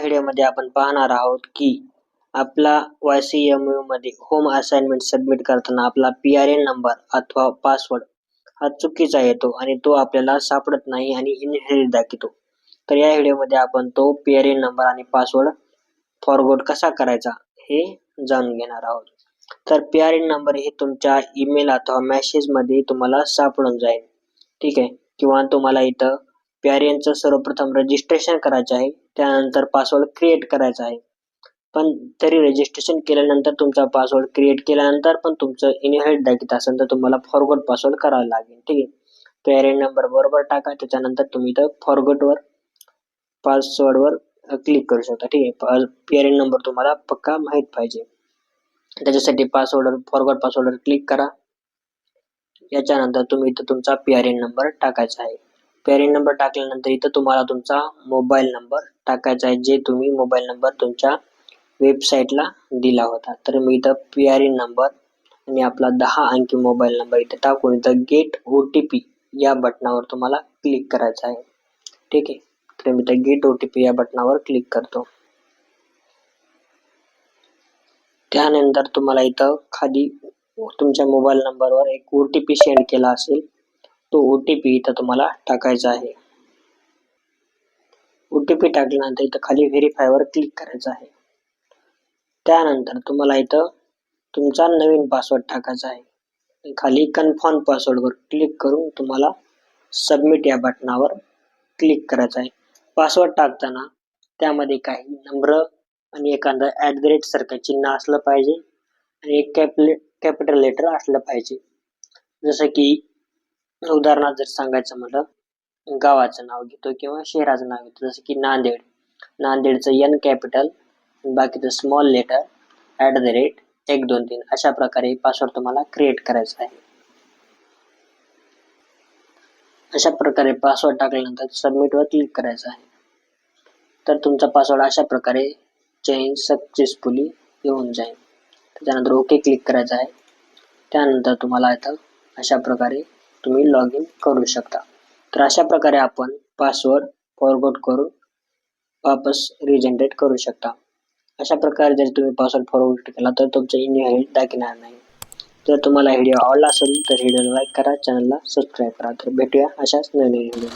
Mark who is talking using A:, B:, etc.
A: व्हिडिओमध्ये आपण पाहणार आहोत की आपला YCMU मध्ये होम असाइनमेंट सबमिट करताना आपला PRN नंबर अथवा पासवर्ड हा चुकीचा येतो आणि तो आपल्याला सापडत नाही आणि इनव्हॅलिड दाखवतो. तर या व्हिडिओमध्ये आपण तो PRN नंबर आणि पासवर्ड फॉरगॉट कसा करायचा हे जाणून घेणार आहोत. तर PRN नंबर हे तुमच्या ईमेल अथवा मेसेज मध्ये तुम्हाला सापडून जाईल. ठीक आहे, किंवा तुम्हाला इथं PRN चं सर्वप्रथम रजिस्ट्रेशन करायचं आहे, त्यानंतर पासवर्ड क्रिएट करायचा आहे. पण तरी रजिस्ट्रेशन केल्यानंतर तुमचा पासवर्ड क्रिएट केल्यानंतर पण तुमचं इनव्हॅलिड दाखवत असेल तर तुम्हाला फॉरगॉट पासवर्ड करावा लागेल. ठीक आहे, PRN नंबर बरोबर टाका, त्याच्यानंतर तुम्ही इथं फॉरगॉटवर पासवर्डवर क्लिक करू शकता. ठीक आहे, PRN नंबर तुम्हाला पक्का माहित पाहिजे. त्याच्यासाठी फॉरगॉट पासवर्डवर क्लिक करा. याच्यानंतर तुम्ही इथं तुमचा PRN नंबर टाकायचा आहे. PRN नंबर टाकल्यानंतर इथं तुम्हाला तुमचा मोबाईल नंबर टाकायचा आहे, जे तुम्ही मोबाईल नंबर तुमच्या वेबसाईटला दिला होता. तर मी इथं PRN नंबर आणि आपला 10 अंकी मोबाईल नंबर इथं टाकून इथं गेट OTP या बटनावर तुम्हाला क्लिक करायचं आहे. ठीक आहे, तर मी इथं गेट OTP या बटनावर क्लिक करतो. त्यानंतर तुम्हाला इथं खाली तुमच्या मोबाईल नंबरवर एक OTP सेंड केला असेल, तो OTP इथं तुम्हाला टाकायचा आहे. OTP टाकल्यानंतर इथं खाली व्हेरीफायवर क्लिक करायचं आहे. त्यानंतर तुम्हाला इथं तुमचा नवीन पासवर्ड टाकायचा आहे. खाली कन्फर्म पासवर्डवर क्लिक करून तुम्हाला सबमिट या बटनावर क्लिक करायचं आहे. पासवर्ड टाकताना त्यामध्ये काही नंबर आणि एखादं @ सारखं चिन्ह असलं पाहिजे आणि एक कॅपिटल लेटर असलं पाहिजे. जसं की उदाहरणार्थ जर सांगायचं म्हटलं, गावाचं नाव घेतो किंवा शहराचं नाव घेतो, जसं की नांदेड. नांदेडचं N कॅपिटल, बाकीचं स्मॉल लेटर, @ 1 2 3 अशा प्रकारे पासवर्ड तुम्हाला क्रिएट करायचा आहे. अशा प्रकारे पासवर्ड टाकल्यानंतर सबमिटवर क्लिक करायचं आहे. तर तुमचा पासवर्ड अशा प्रकारे चेंज सक्सेसफुली येऊन जाईल. त्यानंतर ओके क्लिक करायचं आहे. त्यानंतर तुम्हाला इथं अशा प्रकारे तुम्ही लॉग इन करू शकता. तर अशा प्रकारे आपण पासवर्ड फॉरगॉट करून वापस रिजनरेट करू शकता. अशा प्रकारे जर तुम्ही पासवर्ड फॉरगॉट केला तर तुमचं इनव्हॅलिड दाखवणार नाही. जर तुम्हाला व्हिडिओ आवडला असेल तर व्हिडिओला लाईक करा, चॅनलला सबस्क्राईब करा. तर भेटूया अशाच नवीन व्हिडिओ.